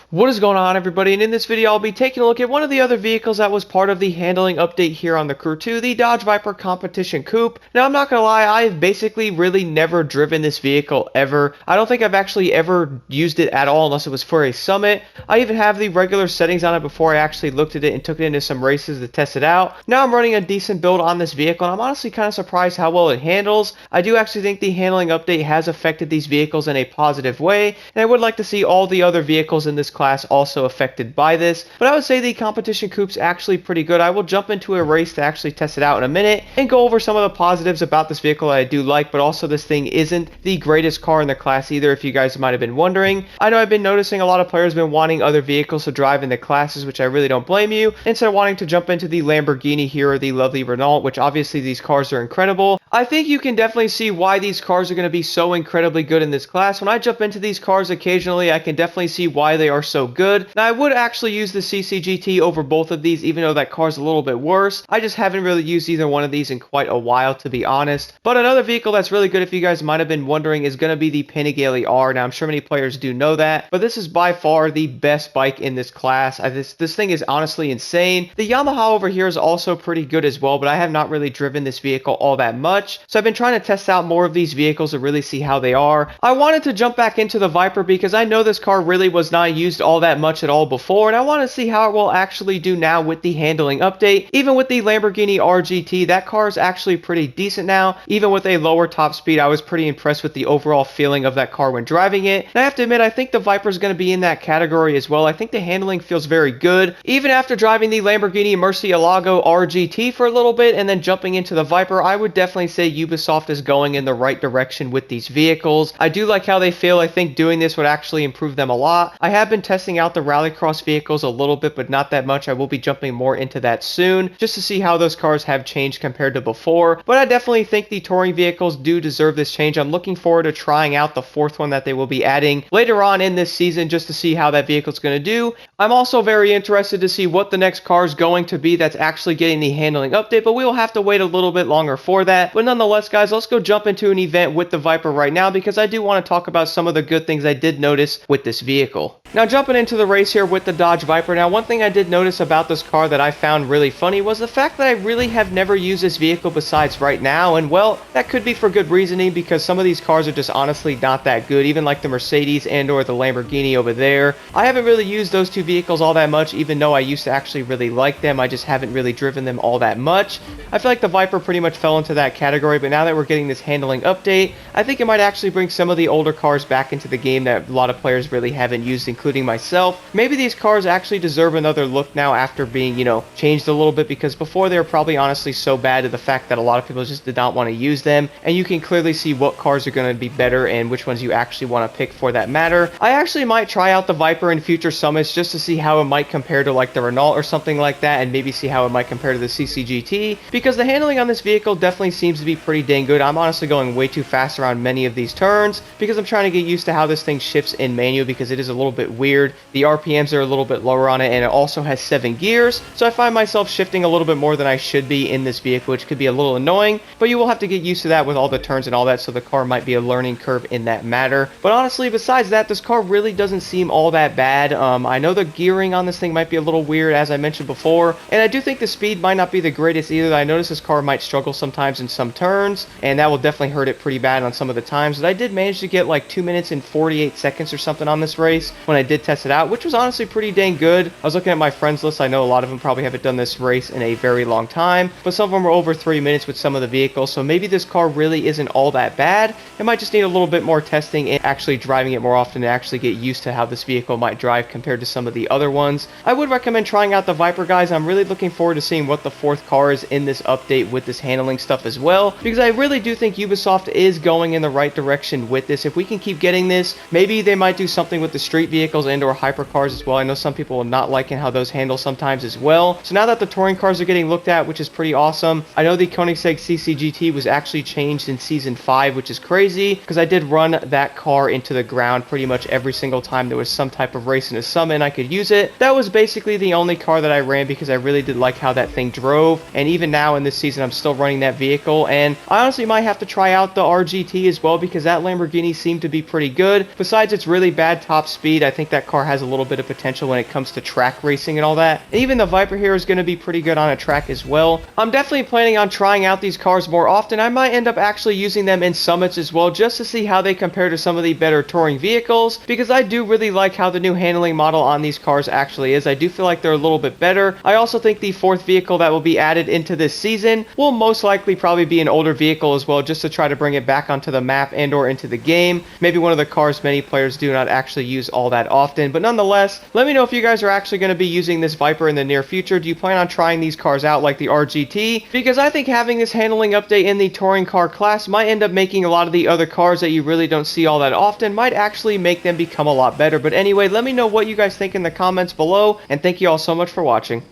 What is going on, everybody? And in this video I'll be taking a look at one of the other vehicles that was part of the handling update here on the Crew 2, the Dodge Viper Competition Coupe. Now I'm not gonna lie, I've basically really never driven this vehicle ever. I don't think I've actually ever used it at all unless it was for a summit. I even have the regular settings on it before I actually looked at it and took it into some races to test it out. Now I'm running a decent build on this vehicle and I'm honestly kind of surprised how well it handles. I do actually think the handling update has affected these vehicles in a positive way, and I would like to see all the other vehicles in this class also affected by this, but I would say the competition coupe's actually pretty good. I will jump into a race to actually test it out in a minute and go over some of the positives about this vehicle that I do like, but also this thing isn't the greatest car in the class either, if you guys might have been wondering. I know I've been noticing a lot of players have been wanting other vehicles to drive in the classes, which I really don't blame you, instead of wanting to jump into the Lamborghini here or the lovely RENAULT, which obviously these cars are incredible. I think you can definitely see why these cars are going to be so incredibly good in this class. When I jump into these cars occasionally, I can definitely see why they are so good. Now, I would actually use the CCGT over both of these, even though that car's a little bit worse. I just haven't really used either one of these in quite a while, to be honest. But another vehicle that's really good, if you guys might have been wondering, is going to be the Panigale R. Now, I'm sure many players do know that, but this is by far the best bike in this class. This thing is honestly insane. The Yamaha over here is also pretty good as well, but I have not really driven this vehicle all that much. So I've been trying to test out more of these vehicles to really see how they are. I wanted to jump back into the Viper because I know this car really was not used all that much at all before, and I want to see how it will actually do now with the handling update. Even with the Lamborghini RGT, that car is actually pretty decent now. Even with a lower top speed, I was pretty impressed with the overall feeling of that car when driving it. And I have to admit, I think the Viper is going to be in that category as well. I think the handling feels very good. Even after driving the Lamborghini Murcielago RGT for a little bit and then jumping into the Viper, I would definitely say Ubisoft is going in the right direction with these vehicles. I do like how they feel. I think doing this would actually improve them a lot. I have been testing out the Rallycross vehicles a little bit, but not that much. I will be jumping more into that soon, just to see how those cars have changed compared to before. But I definitely think the touring vehicles do deserve this change. I'm looking forward to trying out the fourth one that they will be adding later on in this season, just to see how that vehicle is going to do. I'm also very interested to see what the next car is going to be that's actually getting the handling update, but we will have to wait a little bit longer for that. But nonetheless, guys, let's go jump into an event with the Viper right now, because I do want to talk about some of the good things I did notice with this vehicle. Now, jumping into the race here with the Dodge Viper. Now, one thing I did notice about this car that I found really funny was the fact that I really have never used this vehicle besides right now, and well, that could be for good reasoning, because some of these cars are just honestly not that good, even like the Mercedes and or the Lamborghini over there. I haven't really used those two vehicles all that much, even though I used to actually really like them. I just haven't really driven them all that much. I feel like the Viper pretty much fell into that category, but now that we're getting this handling update, I think it might actually bring some of the older cars back into the game that a lot of players really haven't used, including myself. Maybe these cars actually deserve another look now after being, changed a little bit, because before they were probably honestly so bad to the fact that a lot of people just did not want to use them, and you can clearly see what cars are going to be better and which ones you actually want to pick for that matter. I actually might try out the Viper in future summits just to see how it might compare to like the Renault or something like that, and maybe see how it might compare to the CCGT, because the handling on this vehicle definitely seems to be pretty dang good. I'm honestly going way too fast around many of these turns because I'm trying to get used to how this thing shifts in manual, because it is a little bit weird. The RPMs are a little bit lower on it, and it also has 7 gears, so I find myself shifting a little bit more than I should be in this vehicle, which could be a little annoying, but you will have to get used to that with all the turns and all that, so the car might be a learning curve in that matter. But honestly, besides that, this car really doesn't seem all that bad. I know the gearing on this thing might be a little weird, as I mentioned before, and I do think the speed might not be the greatest either. I notice this car might struggle sometimes in some turns, and that will definitely hurt it pretty bad on some of the times, but I did manage to get like 2 minutes and 48 seconds or something on this race when I did test it out, which was honestly pretty dang good. I was looking at my friends list. I know a lot of them probably haven't done this race in a very long time, but some of them were over 3 minutes with some of the vehicles, so maybe this car really isn't all that bad. It might just need a little bit more testing and actually driving it more often to actually get used to how this vehicle might drive compared to some of the other ones. I would recommend trying out the Viper, guys. I'm really looking forward to seeing what the fourth car is in this update with this handling stuff as well, because I really do think Ubisoft is going in the right direction with this. If we can keep getting this, maybe they might do something with the street vehicles and or hypercars as well. I know some people are not liking how those handle sometimes as well. So now that the touring cars are getting looked at, which is pretty awesome. I know the Koenigsegg CCGT was actually changed in Season 5, which is crazy, because I did run that car into the ground pretty much every single time there was some type of race in a summit and I could use it. That was basically the only car that I ran because I really did like how that thing drove, and even now in this season I'm still running that vehicle, and I honestly might have to try out the RGT as well, because that Lamborghini seemed to be pretty good. Besides its really bad top speed, I think that car has a little bit of potential when it comes to track racing and all that. And even the Viper here is going to be pretty good on a track as well. I'm definitely planning on trying out these cars more often. I might end up actually using them in summits as well, just to see how they compare to some of the better touring vehicles, because I do really like how the new handling model on these cars actually is. I do feel like they're a little bit better. I also think the fourth vehicle that will be added into this season will most likely probably be an older vehicle as well, just to try to bring it back onto the map and or into the game. Maybe one of the cars many players do not actually use all that often, but nonetheless, let me know if you guys are actually going to be using this Viper in the near future. Do you plan on trying these cars out like the RGT? Because I think having this handling update in the touring car class might end up making a lot of the other cars that you really don't see all that often might actually make them become a lot better. But anyway, let me know what you guys think in the comments below, and thank you all so much for watching.